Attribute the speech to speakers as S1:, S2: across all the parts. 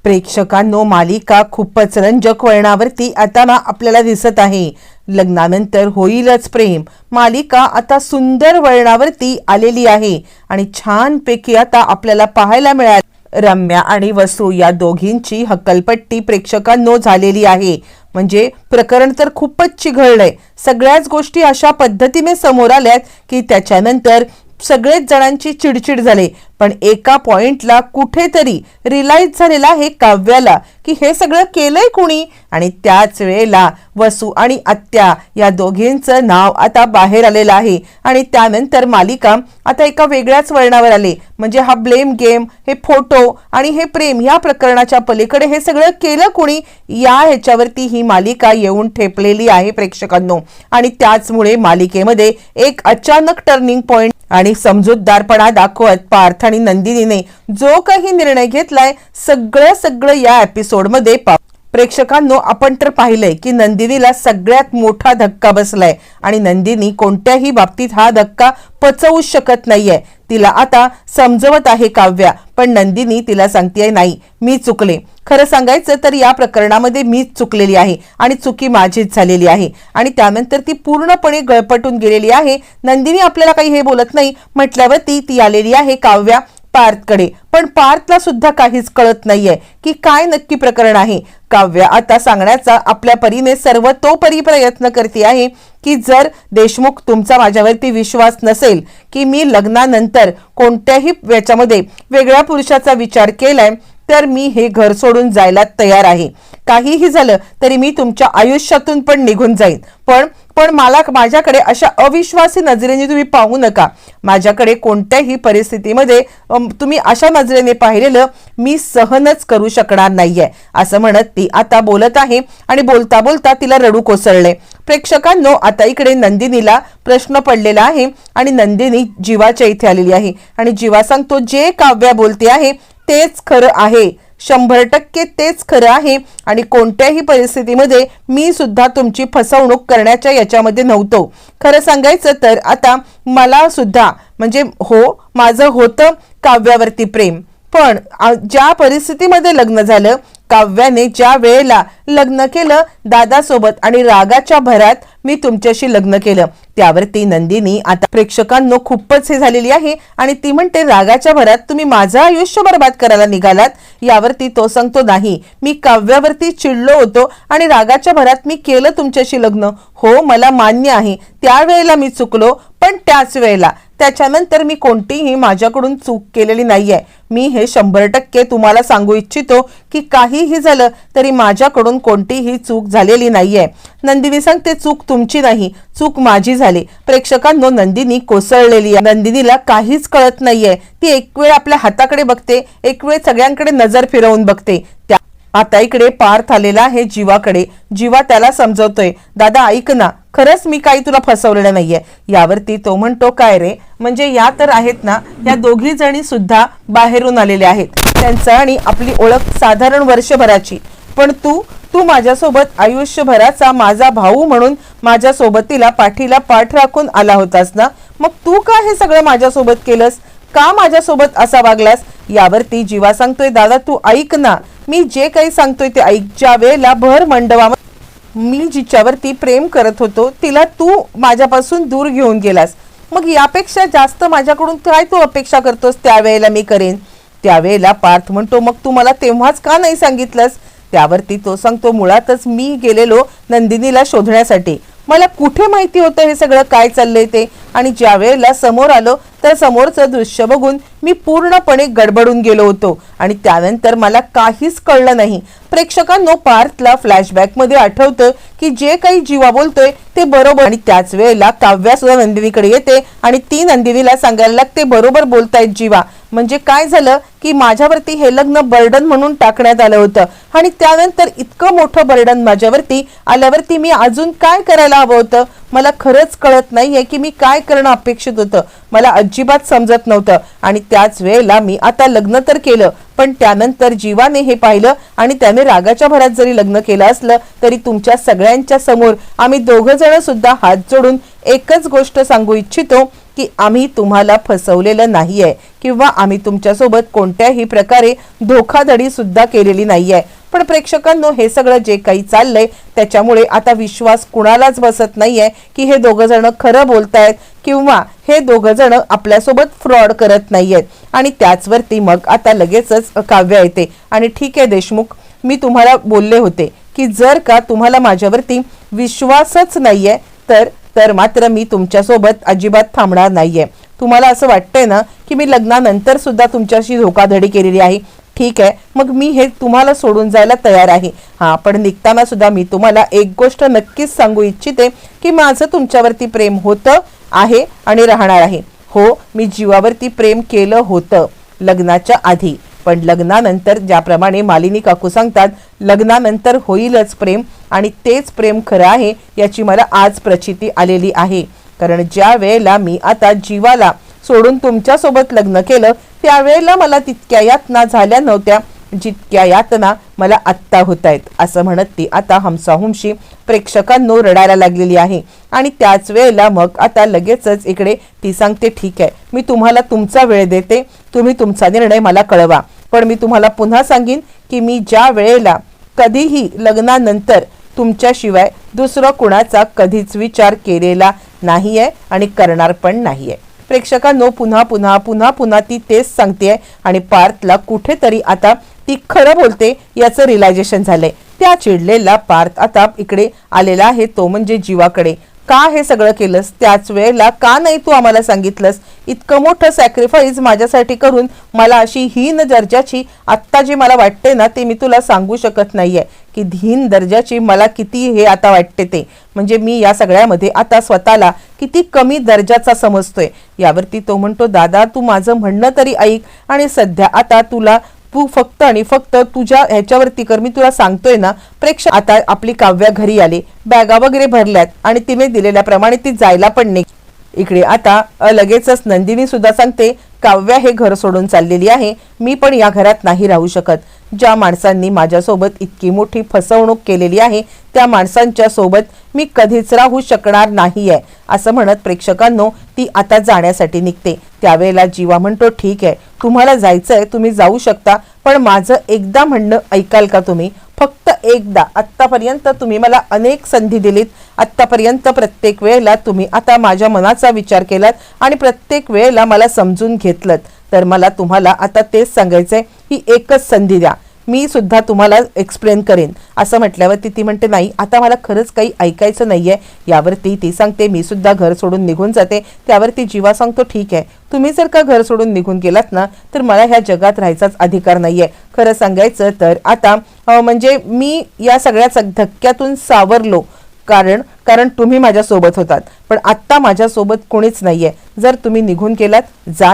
S1: प्रेक्षकांनो, मालिका खूपच रंजक वळणावरती आता आपल्याला दिसत आहे. लग्नानंतर होईलच प्रेम मालिका आता सुंदर वळणावरती आलेली आहे आणि छानपैकी आता आपल्याला पाहायला मिळाल. रम्या आणि वसू या दोघींची हक्कलपट्टी प्रेक्षकांनो झालेली आहे. म्हणजे प्रकरण तर खूपच चिघळलंय. सगळ्याच गोष्टी अशा पद्धतीने समोर आल्यात की त्याच्यानंतर सगळेच जणांची चिडचिड झाली. पण एका पॉइंटला कुठेतरी रिलाइज झालेला आहे काव्याला की हे सगळं केलंय कोणी. आणि त्याच वेळेला वसू आणि आत्या या दोघींचं नाव आता बाहेर आलेलं आहे. आणि त्यानंतर मालिका आता एका वेगळ्याच वळणावर आले. म्हणजे हा ब्लेम गेम, हे फोटो आणि हे प्रेम या प्रकरणाच्या पलीकडे हे सगळं केलं कोणी, या ह्याच्यावरती ही मालिका येऊन ठेपलेली आहे प्रेक्षकांनो. आणि त्याचमुळे मालिकेमध्ये एक अचानक टर्निंग पॉइंट आणि समजूतदारपणा दाखवत पार्थ आणि नंदिनीने जो काही निर्णय घेतलाय सगळं या एपिसोडमध्ये प्रेक्षकांनो आपण तर पाहिलंय की नंदिनीला सगळ्यात मोठा धक्का बसलाय आणि नंदिनी कोणत्याही बाबतीत हा धक्का पचवू शकत नाहीये. तिला आता समजवत आहे काव्या, पण नंदिनी तिला सांगतेय नाही मी चुकले. खरं सांगायचं तर या प्रकरणामध्ये मीच चुकलेली आहे आणि चुकी माझीच झालेली आहे. आणि त्यानंतर ती पूर्णपणे गळपटून गेलेली आहे. नंदिनी आपल्याला काही हे बोलत नाही म्हटल्यावरती ती आलेली आहे काव्या पार्थकडे. पण पार्थला सुद्धा काहीच कळत नाहीये की काय नक्की प्रकरण आहे. काव्या आता सांगण्याचा आपल्या परीने सर्वतोपरी प्रयत्न करते आहे की जर देशमुख तुमचा माझ्यावरती विश्वास नसेल की मी लग्नानंतर कोणत्याही याच्यामध्ये वेगळ्या पुरुषाचा विचार केलाय तर मी हे घर सोडून जायला तयार आहे. काहीही झालं तरी मी तुमच्या आयुष्यातून पण निघून जाईन. पण मला माझ्याकडे अशा अविश्वासी नजरेने तुम्ही पाहू नका. माझ्याकडे कोणत्याही परिस्थितीमध्ये तुम्ही अशा नजरेने पाहिलेलं मी सहनच करू शकणार नाहीये असं म्हणत ती आता बोलत आहे. आणि बोलता बोलता तिला रडू कोसळले. प्रेक्षकांनो, आता इकडे नंदिनीला प्रश्न पडलेला आहे आणि नंदिनी जीवाच्या इथे आलेली आहे. आणि जीवा सांगतो जे काव्या बोलते आहे तेच खरं आहे, 100% तेच खरं आहे. आणि कोणत्याही परिस्थितीमध्ये मी सुद्धा तुमची फसवणूक करण्याच्या याच्यामध्ये नव्हतो. खरं सांगायचं तर आता मला सुद्धा म्हणजे माझं होतं काव्यावरती प्रेम, पण ज्या परिस्थितीमध्ये लग्न झालं, काव्याने ज्या वेळेला लग्न केलं दादासोबत आणि रागाच्या भरात मी तुमच्याशी लग्न केलं, त्यावरती नंदिनी आता प्रेक्षकांनो खूपच हे झालेली आहे. आणि ती म्हणते रागाच्या भरात तुम्ही माझं आयुष्य बर्बाद करायला निघालात. यावरती तो सांगतो नाही, मी काव्यावरती चिडलो होतो आणि रागाच्या भरात मी केलं तुमच्याशी लग्न. हो मला मान्य आहे त्यावेळेला मी चुकलो, पण त्याच वेळेला त्याच्यानंतर मी कोणतीही माझ्याकडून चूक केलेली नाहीये. मी हे 100% तुम्हाला सांगू इच्छितो की काहीही झालं तरी माझ्याकडून कोणतीही चूक झालेली नाहीये. नंदिनी सांगते चूक तुमची नाही, चूक माझी झाली. प्रेक्षकांनो, नंदिनी कोसळलेली आहे. नंदिनीला काहीच कळत नाहीये. ती एक वेळ आपल्या हाताकडे बघते, एक वेळ सगळ्यांकडे नजर फिरवून बघते. आता इकडे पार्थ आलेला आहे जीवाकडे. जीवा त्याला समजवतोय, दादा ऐक ना, खरंच मी काही तुला फसवलेलं नाहीये. यावरती तो म्हणतो काय रे, म्हणजे या तर आहेत ना, या दोघी जणी सुद्धा बाहेरून आलेल्या आहेत. त्यांचं आणि आपली ओळख साधारण वर्षभराची, पण तू माझ्यासोबत आयुष्यभराचा माझा भाऊ म्हणून माझ्या सोबतीला पाठीला पाठ राखून आला होतास ना, मग तू का हे सगळं माझ्यासोबत केलंस, का माझ्यासोबत असा वागलास. यावरती जीवा सांगतोय दादा तू ऐक ना, मी जे काही सांगतोय ते ऐक. ज्या वेळेला भर मंडपामध्ये मी जिच्यावरती प्रेम करत होतो तिला तू माझ्यापासून दूर घेऊन गेलास, मग यापेक्षा जास्त माझ्याकडून काय तू अपेक्षा करतोस त्यावेळेला मी करेन. त्यावेळेला पार्थ म्हणतो मग तू मला तेव्हाच का नाही सांगितलंस. त्यावरती तो सांगतो मुळातच मी गेलेलो नंदिनीला शोधण्यासाठी. मला कुठे माहिती होतं हे सगळं काय चाललंय ते. आणि ज्या वेळेला समोर आलो तर समोरचं दृश्य बघून मी पूर्णपणे गडबडून गेलो होतो आणि त्यानंतर मला काहीच कळलं नाही. प्रेक्षकांनो, पार्थला फ्लॅशबॅक मध्ये आठवतं की जे काही जीवा बोलतोय ते बरोबर. आणि त्याच वेळेला काव्या सुद्धा नंदिनीकडे येते आणि ती नंदिनीला सांगायला लागते बरोबर बोलतायत जीवा. म्हणजे काय झालं की माझ्यावरती हे लग्न बर्डन म्हणून टाकण्यात आलं होतं आणि त्यानंतर इतकं मोठं बर्डन माझ्यावरती आल्यावरती मी अजून काय करायला हवं होतं. मला खरंच कळत नाहीये की मी काय करणं अपेक्षित होतं. मला अजिबात समजत नव्हतं. आणि त्याच वेळेला मी आता लग्न तर केलं, पण त्यानंतर जीवाने हे पाहिलं आणि त्याने रागाच्या भरात जरी लग्न केलं असलं तरी तुमच्या सगळ्यांच्या समोर आम्ही दोघं जण सुद्धा हात जोडून एकच गोष्ट सांगू इच्छितो की आम्ही तुम्हाला फसवलेलं नाहीये किंवा आम्ही तुमच्यासोबत कोणत्याही प्रकारे धोखाधडी सुद्धा केलेली नाहीये. पण प्रेक्षकांनो, हे सगळं जे काही चाललंय त्याच्यामुळे आता विश्वास कुणालाच बसत नाहीये की हे दोघं जण खरं बोलतायत किंवा हे दोघं जण आपल्यासोबत फ्रॉड करत नाहीयेत. आणि त्याचवरती मग आता लगेचच काव्या येते आणि ठीक आहे देशमुख, मी तुम्हाला बोलले होते की जर का तुम्हाला माझ्यावरती विश्वासच नाहीये तर मात्र मी तुमच्यासोबत अजिबात थांबणार नाहीये. तुम्हाला असं वाटतंय ना की मी लग्नानंतर सुद्धा तुमच्याशी धोकाधडी केलेली आहे. ठीक आहे, मग मी हे तुम्हाला सोडून जायला तयार आहे. पण निघताना सुद्धा मी तुम्हाला एक गोष्ट नक्कीच सांगू इच्छिते की माझं तुमच्यावरती प्रेम होतं, आहे आणि राहणार आहे. हो, मी जीवावरती प्रेम केलं होतं लग्नाच्या आधी, पण लग्नानंतर ज्याप्रमाणे मालिनी काकू सांगतात, लग्नानंतर होईलच प्रेम आणि तेच प्रेम खरं आहे याची मला आज प्रचिती आलेली आहे. कारण ज्या वेळेला मी आता जीवाला सोडून तुमच्यासोबत लग्न केलं त्यावेळेला मला तितक्या यातना झाल्या नव्हत्या जितक्या यातना मला आत्ता होत आहेत, असं म्हणत ती आता हमसाहुमशी प्रेक्षकांनो रडायला लागलेली आहे. आणि त्याच वेळेला मग आता लगेचच इकडे ती सांगते, ठीक आहे, मी तुम्हाला तुमचा वेळ देते, तुम्ही तुमचा निर्णय मला कळवा. पण मी तुम्हाला पुन्हा सांगेन की मी ज्या वेळेला कधीही लग्नानंतर तुमच्याशिवाय दुसरं कुणाचा कधीच विचार केलेला नाहीये आणि करणार पण नाहीये. प्रेक्षकांनो, पुन्हा पुन्हा पुन्हा पुन्हा ती तेच सांगते आणि पार्थला कुठेतरी आता ती खरं बोलते याचं रिअलायझेशन झालंय. त्या चिडलेला पार्थ आता इकडे आलेला आहे, तो म्हणजे जीवाकडे. का हे सगळं केलंस? त्याच वेळेला का नाही तू आम्हाला सांगितलंस? इतकं मोठं सॅक्रिफाईस माझ्यासाठी करून मला अशी हीन दर्जाची आत्ता जी मला वाटते ना ते मी तुला सांगू शकत नाहीये की हीन दर्जाची मला किती हे आता वाटते ते. म्हणजे मी या सगळ्यामध्ये आता स्वतःला किती कमी दर्जाचा समजतोय. यावरती तो म्हणतो, दादा तू माझं म्हणणं तरी ऐक आणि सध्या आता तू फक्त आणि फक्त तुझ्या ह्याच्यावरती कर, मी तुला सांगतोय ना. प्रेक्षक आता आपली काव्या घरी आली, बॅगा वगैरे भरल्यात आणि तिने दिलेल्याप्रमाणे ती जायला पण नाही. इकडे आता लगेचच नंदिनी सुद्धा सांगते, काव्या हे घर सोडून चाललेली आहे, मी पण या घरात नाही राहू शकत. ज्या माणसांनी माझ्यासोबत इतकी मोठी फसवणूक केलेली आहे त्या माणसांच्या सोबत मी कधीच राहू शकणार नाहीये, असं म्हणत प्रेक्षकांनो ती आता जाण्यासाठी निघते. त्यावेळेला जीवा म्हणतो, ठीक आहे, तुम्हाला जायचंय तुम्ही जाऊ शकता, पण माझं एकदा म्हणणं ऐकाल का तुम्ही? फक्त एकदा. आत्तापर्यंत तुम्ही मला अनेक संधी दिलीत, आत्तापर्यंत प्रत्येक वेळेला तुम्ही आता माझ्या मनाचा विचार केलात आणि प्रत्येक वेळेला मला समजून घेतलत. तर मला तुम्हाला आता तेच सांगायचंय, ही एकच संधी द्या, मी सुद्धा तुम्हाला एक्सप्लेन करेन. असं म्हटल्यावरती ती म्हणते, नाही आता मला खरंच काही ऐकायचं नाहीये. यावरती ती सांगते, मी सुद्धा घर सोडून निघून जाते. त्यावरती जीवा सांगतो, ठीक आहे, तुम्ही जर का घर सोडून निघून गेलात ना तर मला ह्या जगात राहायचाच अधिकार नाहीये. खरं सांगायचं तर आता म्हणजे मी या सगळ्या धक्क्यातून सावरलो कारण तुम्ही माझ्या सोबत होतात, पण आत्ता माझ्या सोबत कोणीच नाहीये. जर तुम्ही निघून गेलात जा,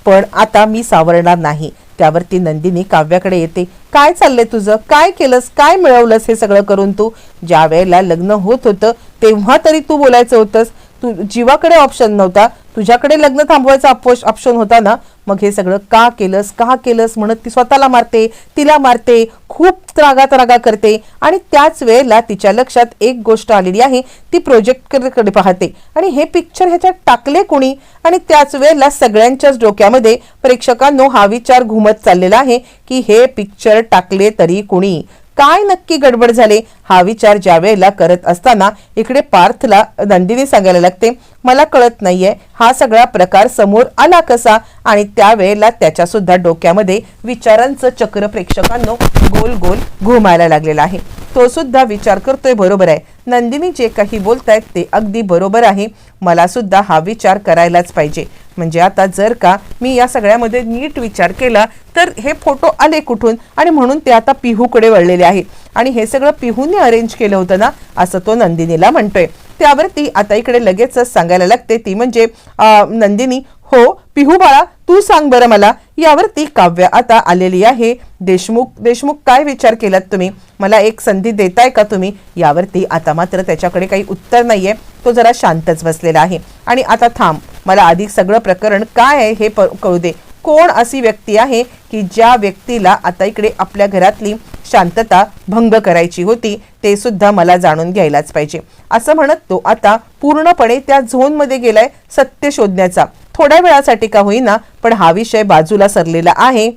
S1: पण आता मी सावरणार नाही. त्यावरती नंदिनी काव्याकडे येते, काय चाललंय तुझं? काय केलंस? काय मिळवलंस हे सगळं करून? तू ज्या वेळेला लग्न होत होतं तेव्हा तरी तू बोलायचं होतंस, तू जीवाकडे ऑप्शन नव्हता, तुझ्याकडे लग्न थांबवायचा ऑप्शन होता ना. मग हे सगळं का केलंस म्हणत ती स्वतःला मारते, तिला मारते, खूप त्रागा करते. आणि त्याच वेळेला तिच्या लक्षात एक गोष्ट आलेली आहे, ती प्रोजेक्टकडे पाहते आणि हे पिक्चर ह्याच्यात टाकले कोणी? आणि त्याच वेळेला सगळ्यांच्याच डोक्यामध्ये प्रेक्षकांनो हा विचार घुमत चाललेला आहे की हे पिक्चर टाकले तरी कोणी? काय नक्की गडबड झाले? हा विचार ज्या वेळेला करत असताना इकडे पार्थला नंदिनी सांगायला लागते, मला कळत नाहीये हा सगळा प्रकार समोर आला कसा? आणि त्यावेळेला त्याच्या सुद्धा डोक्यामध्ये विचारांचं चक्र प्रेक्षकांनो गोल गोल घुमायला लागलेला आहे. तो सुद्धा विचार करतोय, बरोबर आहे, नंदिनी जे काही बोलतायत ते अगदी बरोबर आहे, मला सुद्धा हा विचार करायलाच पाहिजे. म्हणजे आता जर का मी या सगळ्यामध्ये नीट विचार केला तर हे फोटो आले कुठून? आणि म्हणून ते आता पिहूकडे वळलेले आहे आणि हे सगळं पिहूने अरेंज केलं होतं ना, असं तो नंदिनीला म्हणतोय. त्यावरती आता इकडे लगेचच सांगायला लागते ती म्हणजे नंदिनी, हो पिहू बाळा तू सांग बरं मला. यावरती काव्या आता आलेली आहे. देशमुख काय विचार केलात तुम्ही? मला एक संधी देताय का तुम्ही? यावरती आता मात्र त्याच्याकडे काही उत्तर नाहीये, तो जरा शांतच बसलेला आहे. आणि आता थांब, मला आधी सगळं प्रकरण काय आहे हे कळू दे. कोण अशी व्यक्ती आहे की ज्या व्यक्तीला आता इकडे आपल्या घरातली शांतता भंग करायची होती ते सुद्धा मला जाणून घ्यायलाच पाहिजे, असं म्हणत तो आता पूर्णपणे त्या झोनमध्ये गेलाय सत्य शोधण्याचा. थोड्या वेळासाठी का होईना पण हा विषय बाजूला सरलेला आहे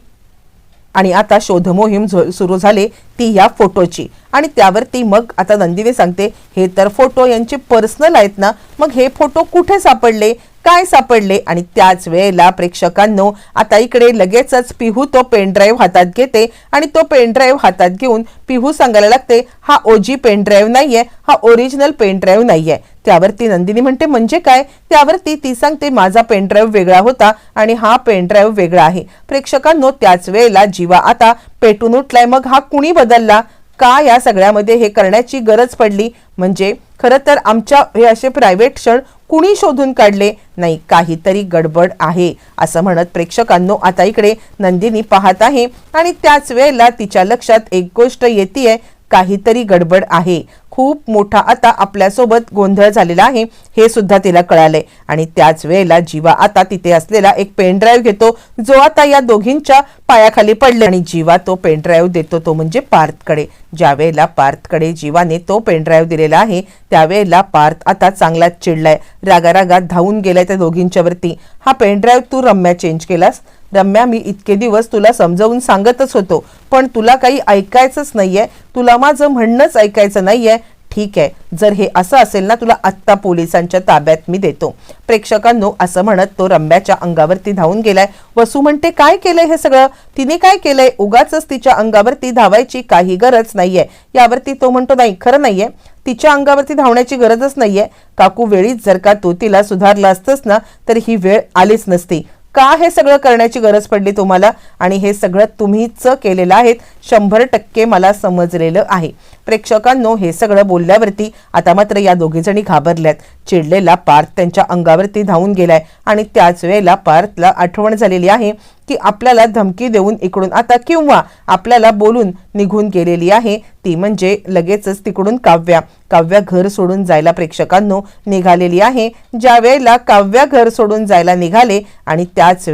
S1: आणि आता शोध मोहीम सुरू झाली ती या फोटोची. आणि त्यावरती मग आता नंदिनी सांगते, हे तर फोटो यांचे पर्सनल आहेत ना, मग हे फोटो कुठे सापडले, काय सापडले. आणि त्याच वेळेला प्रेक्षकांनो आता इकडे लगेचच पिहू तो पेनड्राईव्ह हातात घेते आणि तो पेनड्राईव्ह हातात घेऊन पिहू सांगायला लागते, हा ओजी पेनड्राईव्ह नाहीये, हा ओरिजिनल पेनड्राईव्ह नाहीये. त्यावरती नंदिनी म्हणते म्हणजे काय, त्यावरती ती सांगते माझा पेनड्राईव्ह वेगळा होता आणि हा पेनड्राईव्ह वेगळा आहे. प्रेक्षकांनो त्याच वेळेला जीवा आता पेटून उठलाय, मग हा कुणी बदलला का, या सगळ्यामध्ये हे करण्याची गरज पडली. म्हणजे खरं तर आमच्या हे असे प्रायव्हेट क्षण कुणी शोधून काढले नाही, काहीतरी गडबड आहे असं म्हणत प्रेक्षकांनो आता इकडे नंदिनी पाहत आहे आणि त्याच वेळेला तिच्या लक्षात एक गोष्ट येते, काहीतरी गडबड आहे, खूप मोठा आता आपल्यासोबत गोंधळ झालेला आहे हे सुद्धा तिला कळाले. आणि त्याच वेळेला जीवा आता तिथे असलेला एक पेनड्राईव्ह घेतो जो आता या दोघींच्या पायाखाली पडले आणि जीवा तो पेनड्राईव्ह देतो तो म्हणजे पार्थकडे. ज्या वेळेला पार्थकडे जीवाने तो पेनड्राईव्ह दिलेला आहे त्यावेळेला पार्थ आता चांगलाच चिडलाय, रागारागात धावून गेलाय त्या दोघींच्या वरती. हा पेनड्राईव्ह तू रम्या चेंज केलास, रम्या मी इतके दिवस तुला समजावून सांगतच होतो पण तुला काही ऐकायचंच नाहीये, तुला माझं म्हणणंच ऐकायचं नाहीये. ठीक आहे, जर हे असं असेल ना तुला आत्ता पोलिसांच्या ताब्यात मी देतो. प्रेक्षकांनो असं म्हणत तो रम्याच्या अंगावरती धावून गेलाय. वसू म्हणते काय केलंय हे सगळं, तिने काय केलंय, उगाचच तिच्या अंगावरती धावायची काही गरज नाहीये. यावरती तो म्हणतो नाही खरं नाहीये, तिच्या अंगावरती धावण्याची गरजच नाहीये काकू, वेळीच जर का तू तिला सुधारलं असतंस ना तर ही वेळ आलीच नसती. का हे सगळं करण्याची गरज पडली तुम्हाला, आणि हे सगळं तुम्हीच केलेलं आहे, 100% मला समजलेलं आहे. प्रेक्षकांनो हे सगळं बोलल्यावरती आता मात्र या दोघी जणी घाबरल्यात. चिडलेला पार्थ त्यांच्या अंगावरती धावून गेलाय आणि त्याच वेळेला पार्थला आठवण झालेली आहे की आपल्याला धमकी देऊन इकडून आता किंवा आपल्याला बोलून निघून गेलेली आहे ती म्हणजे लगेचच तिकडून काव्या घर सोडून जायला प्रेक्षकांनो निघालेली आहे. ज्या वेळेला काव्या घर सोडून जायला निघाले आणि त्याच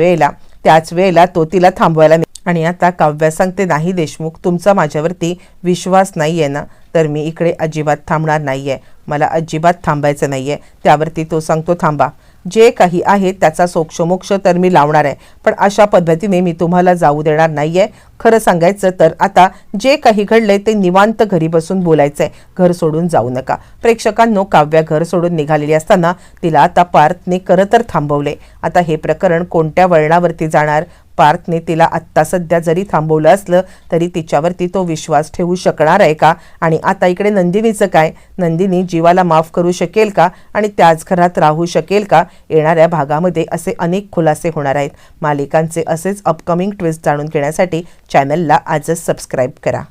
S1: वेळेला तो तिला थांबवायला आणि आता काव्या सांगते, नाही देशमुख तुमचा माझ्यावरती विश्वास नाहीये ना, तर मी इकडे अजिबात थांबणार नाहीये, मला अजिबात थांबायचं नाहीये. त्यावरती तो सांगतो थांबा, जे काही आहे त्याचा सोक्षमोक्ष तर मी लावणार आहे पण अशा पद्धतीने मी तुम्हाला जाऊ देणार नाहीये. खरं सांगायचं तर आता जे काही घडलंय ते निवांत घरी बसून बोलायचंय, घर सोडून जाऊ नका. प्रेक्षकांनो काव्या घर सोडून निघालेली असताना तिला आता पार्थने खरं तर थांबवले. आता हे प्रकरण कोणत्या वळणावरती जाणार, पार्थने तिला आत्ता सध्या जरी थांबवलं असलं तरी तिच्यावरती तो विश्वास ठेवू शकणार आहे का. आणि आता इकडे नंदिनीचं काय, नंदिनी जीवाला माफ करू शकेल का आणि त्याच घरात राहू शकेल का. येणाऱ्या भागामध्ये असे अनेक खुलासे होणार आहेत. मालिकांचे असेच अपकमिंग ट्विस्ट जाणून घेण्यासाठी चॅनलला आजच सबस्क्राईब करा.